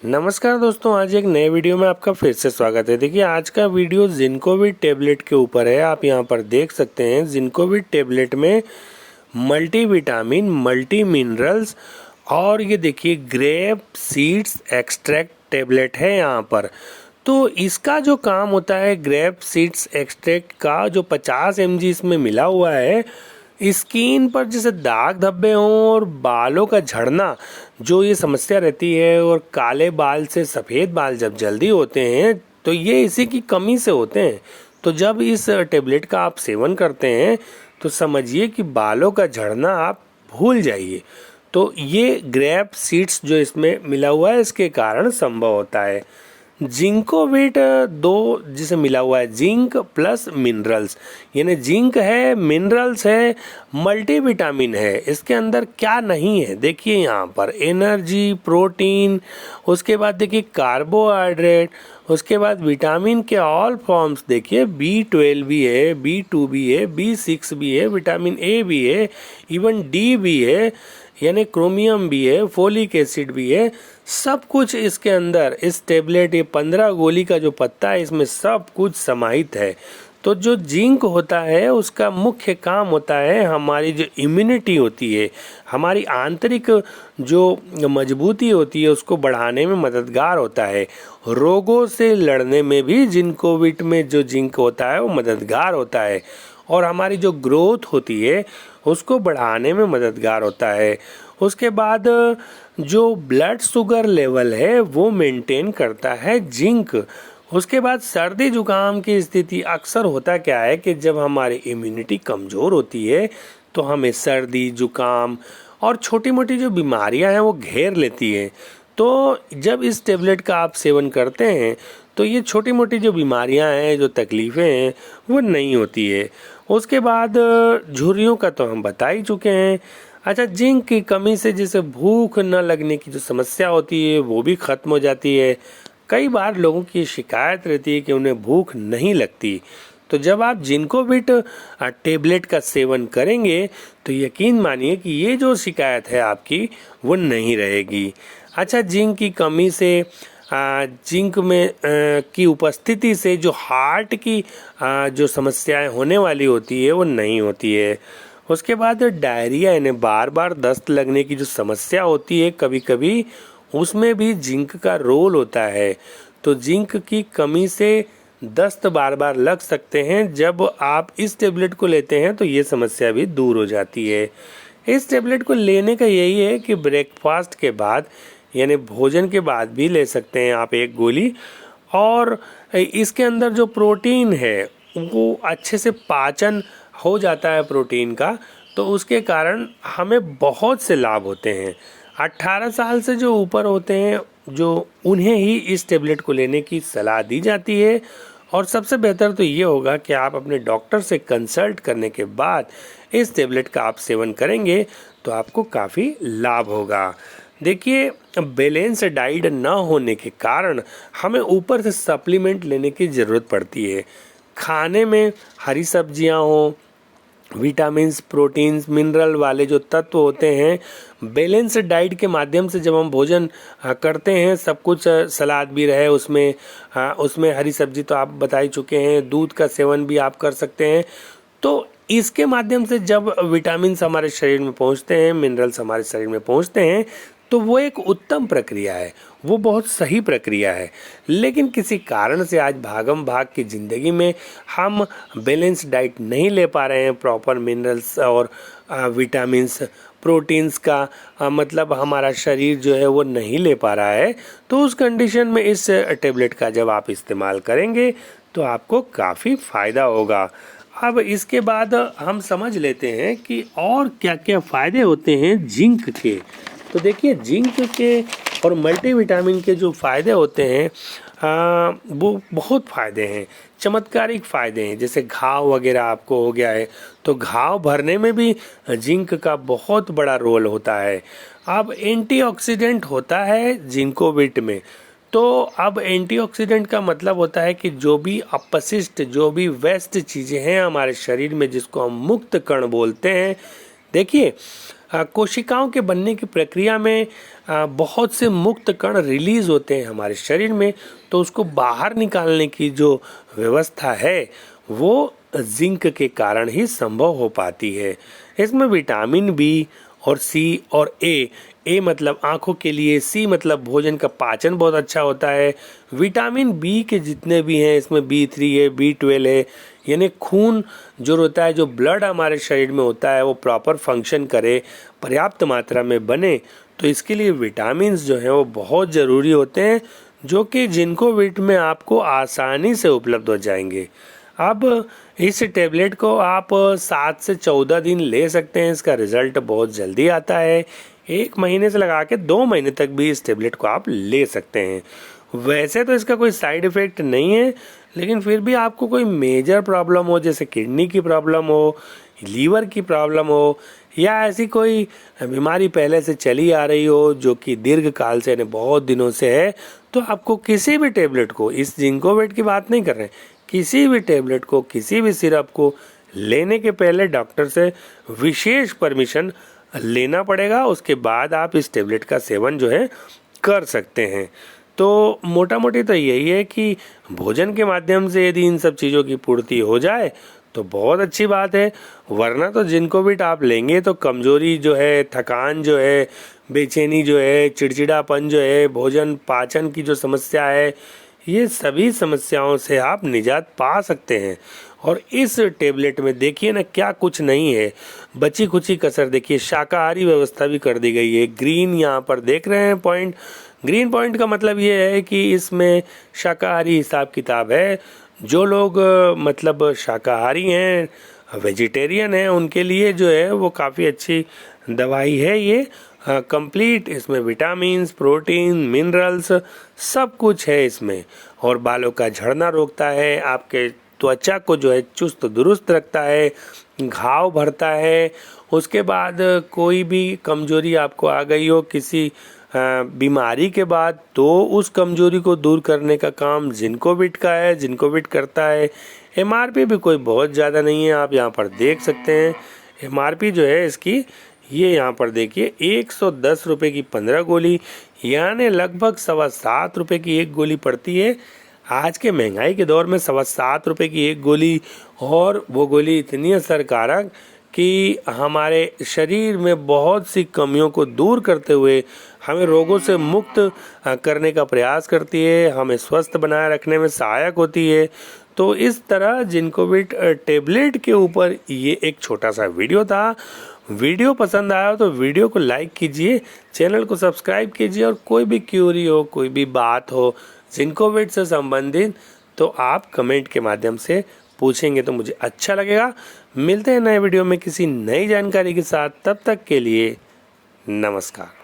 नमस्कार दोस्तों, आज एक नए वीडियो में आपका फिर से स्वागत है। देखिए, आज का वीडियो जिंकोविट टेबलेट के ऊपर है। आप यहाँ पर देख सकते हैं जिंकोविट टेबलेट में मल्टीविटामिन, मल्टी मिनरल्स और ये देखिए ग्रेप सीड्स एक्सट्रैक्ट टेबलेट है यहाँ पर। तो इसका जो काम होता है, ग्रेप सीड्स एक्सट्रैक्ट का जो 50 mg इसमें मिला हुआ है, स्किन पर जैसे दाग धब्बे हों और बालों का झड़ना जो ये समस्या रहती है, और काले बाल से सफ़ेद बाल जब जल्दी होते हैं तो ये इसी की कमी से होते हैं। तो जब इस टेबलेट का आप सेवन करते हैं तो समझिए कि बालों का झड़ना आप भूल जाइए। तो ये ग्रेप सीड्स जो इसमें मिला हुआ है इसके कारण संभव होता है। जिंकोविट दो जिसे मिला हुआ है, जिंक प्लस मिनरल्स, यानी जिंक है, मिनरल्स है, मल्टीविटामिन है। इसके अंदर क्या नहीं है देखिए, यहाँ पर एनर्जी, प्रोटीन, उसके बाद देखिए कार्बोहाइड्रेट, उसके बाद विटामिन के ऑल फॉर्म्स देखिए, B12 भी है, B2 भी है, B6 भी है, विटामिन ए भी है, इवन डी भी है, यानी क्रोमियम भी है, फोलिक एसिड भी है। सब कुछ इसके अंदर, इस टेबलेट, ये 15 गोली का जो पत्ता है इसमें सब कुछ समाहित है। तो जो जिंक होता है उसका मुख्य काम होता है हमारी जो इम्यूनिटी होती है, हमारी आंतरिक जो मजबूती होती है उसको बढ़ाने में मददगार होता है। रोगों से लड़ने में भी जिंकोविट में जो जिंक होता है वो मददगार होता है, और हमारी जो ग्रोथ होती है उसको बढ़ाने में मददगार होता है। उसके बाद जो ब्लड शुगर लेवल है वो मेंटेन करता है जिंक। उसके बाद सर्दी जुकाम की स्थिति अक्सर होता क्या है कि जब हमारी इम्यूनिटी कमज़ोर होती है तो हमें सर्दी जुकाम और छोटी मोटी जो बीमारियां हैं वो घेर लेती है। तो जब इस टेबलेट का आप सेवन करते हैं तो ये छोटी मोटी जो बीमारियां हैं, जो तकलीफ़ें हैं, वो नहीं होती है। उसके बाद झुर्रियों का तो हम बता ही चुके हैं। अच्छा, जिंक की कमी से जैसे भूख न लगने की जो समस्या होती है वो भी ख़त्म हो जाती है। कई बार लोगों की शिकायत रहती है कि उन्हें भूख नहीं लगती। तो जब आप जिंकोविट टेबलेट का सेवन करेंगे तो यकीन मानिए कि ये जो शिकायत है आपकी वो नहीं रहेगी। अच्छा, जिंक की कमी से, जिंक में की उपस्थिति से जो हार्ट की जो समस्याएं होने वाली होती है वो नहीं होती है। उसके बाद डायरिया, यानी बार बार दस्त लगने की जो समस्या होती है कभी कभी, उसमें भी जिंक का रोल होता है। तो जिंक की कमी से दस्त बार बार लग सकते हैं। जब आप इस टेबलेट को लेते हैं तो ये समस्या भी दूर हो जाती है। इस टेबलेट को लेने का यही है कि ब्रेकफास्ट के बाद, यानी भोजन के बाद भी ले सकते हैं आप एक गोली, और इसके अंदर जो प्रोटीन है वो अच्छे से पाचन हो जाता है प्रोटीन का, तो उसके कारण हमें बहुत से लाभ होते हैं। 18 साल से जो ऊपर होते हैं जो, उन्हें ही इस टेबलेट को लेने की सलाह दी जाती है। और सबसे बेहतर तो ये होगा कि आप अपने डॉक्टर से कंसल्ट करने के बाद इस टेबलेट का आप सेवन करेंगे तो आपको काफ़ी लाभ होगा। देखिए, बैलेंस डाइट न होने के कारण हमें ऊपर से सप्लीमेंट लेने की ज़रूरत पड़ती है। खाने में हरी सब्जियां हों, विटामिन्स, प्रोटीन्स, मिनरल वाले जो तत्व होते हैं, बैलेंस डाइट के माध्यम से जब हम भोजन करते हैं, सब कुछ सलाद भी रहे उसमें, उसमें हरी सब्जी तो आप बता ही चुके हैं, दूध का सेवन भी आप कर सकते हैं। तो इसके माध्यम से जब विटामिन्स हमारे शरीर में पहुंचते हैं, मिनरल्स हमारे शरीर में पहुंचते हैं, तो वो एक उत्तम प्रक्रिया है, वो बहुत सही प्रक्रिया है। लेकिन किसी कारण से आज भागम भाग की ज़िंदगी में हम बैलेंस डाइट नहीं ले पा रहे हैं, प्रॉपर मिनरल्स और विटामिन्स, प्रोटीन्स का मतलब हमारा शरीर जो है वो नहीं ले पा रहा है। तो उस कंडीशन में इस टेबलेट का जब आप इस्तेमाल करेंगे तो आपको काफ़ी फ़ायदा होगा। अब इसके बाद हम समझ लेते हैं कि और क्या क्या फ़ायदे होते हैं जिंक के। तो देखिए, जिंक के और मल्टीविटामिन के जो फ़ायदे होते हैं वो बहुत फ़ायदे हैं, चमत्कारिक फ़ायदे हैं। जैसे घाव वगैरह आपको हो गया है तो घाव भरने में भी जिंक का बहुत बड़ा रोल होता है। अब एंटीऑक्सीडेंट होता है जिंकोविट में। तो अब एंटीऑक्सीडेंट का मतलब होता है कि जो भी अपशिष्ट, जो भी वेस्ट चीज़ें हैं हमारे शरीर में, जिसको हम मुक्त कण बोलते हैं। देखिए, कोशिकाओं के बनने की प्रक्रिया में बहुत से मुक्त कण रिलीज होते हैं हमारे शरीर में, तो उसको बाहर निकालने की जो व्यवस्था है वो जिंक के कारण ही संभव हो पाती है। इसमें विटामिन बी और सी और ए मतलब आंखों के लिए, सी मतलब भोजन का पाचन बहुत अच्छा होता है। विटामिन बी के जितने भी हैं इसमें B3 है, B12 है, यानी खून जो होता है, जो ब्लड हमारे शरीर में होता है वो प्रॉपर फंक्शन करे, पर्याप्त मात्रा में बने, तो इसके लिए विटामिन्स जो हैं वो बहुत ज़रूरी होते हैं, जो कि जिंकोविट में आपको आसानी से उपलब्ध हो जाएंगे। अब इस टेबलेट को आप 7 से 14 दिन ले सकते हैं। इसका रिजल्ट बहुत जल्दी आता है। 1 महीने से लगा के 2 महीने तक भी इस टेबलेट को आप ले सकते हैं। वैसे तो इसका कोई साइड इफ़ेक्ट नहीं है, लेकिन फिर भी आपको कोई मेजर प्रॉब्लम हो, जैसे किडनी की प्रॉब्लम हो, लीवर की प्रॉब्लम हो, या ऐसी कोई बीमारी पहले से चली आ रही हो जो कि दीर्घ काल से, यानी बहुत दिनों से है, तो आपको किसी भी टेबलेट को, इस जिंकोविट की बात नहीं कर रहे हैं, किसी भी टेबलेट को, किसी भी सिरप को लेने के पहले डॉक्टर से विशेष परमिशन लेना पड़ेगा। उसके बाद आप इस टेबलेट का सेवन जो है कर सकते हैं। तो मोटा मोटी तो यही है कि भोजन के माध्यम से यदि इन सब चीज़ों की पूर्ति हो जाए तो बहुत अच्छी बात है, वरना तो जिंकोविट आप लेंगे तो कमजोरी जो है, थकान जो है, बेचैनी जो है, चिड़चिड़ापन जो है, भोजन पाचन की जो समस्या है, ये सभी समस्याओं से आप निजात पा सकते हैं। और इस टेबलेट में देखिए ना क्या कुछ नहीं है, बची खुची कसर देखिए, शाकाहारी व्यवस्था भी कर दी गई है। ग्रीन यहाँ पर देख रहे हैं पॉइंट, ग्रीन पॉइंट का मतलब ये है कि इसमें शाकाहारी हिसाब किताब है। जो लोग मतलब शाकाहारी हैं, वेजिटेरियन हैं, उनके लिए जो है वो काफ़ी अच्छी दवाई है ये। कंप्लीट इसमें विटामिन्स, प्रोटीन, मिनरल्स सब कुछ है इसमें, और बालों का झड़ना रोकता है, आपके त्वचा को जो है चुस्त दुरुस्त रखता है, घाव भरता है। उसके बाद कोई भी कमजोरी आपको आ गई हो किसी बीमारी के बाद, तो उस कमजोरी को दूर करने का काम जिंकोविट का है, जिंकोविट करता है। MRP भी कोई बहुत ज़्यादा नहीं है, आप यहाँ पर देख सकते हैं। MRP जो है इसकी, ये यहाँ पर देखिए 110 रुपये की 15 गोली, यानी लगभग 7.25 रुपये की एक गोली पड़ती है। आज के महंगाई के दौर में 7.25 रुपये की एक गोली, और वो गोली इतनी असरकारक कि हमारे शरीर में बहुत सी कमियों को दूर करते हुए हमें रोगों से मुक्त करने का प्रयास करती है, हमें स्वस्थ बनाए रखने में सहायक होती है। तो इस तरह जिंकोविट टेबलेट के ऊपर ये एक छोटा सा वीडियो था। वीडियो पसंद आया हो तो वीडियो को लाइक कीजिए, चैनल को सब्सक्राइब कीजिए, और कोई भी क्यूरी हो, कोई भी बात हो जिंकोविट से संबंधित, तो आप कमेंट के माध्यम से पूछेंगे तो मुझे अच्छा लगेगा। मिलते हैं नए वीडियो में किसी नई जानकारी के साथ, तब तक के लिए नमस्कार।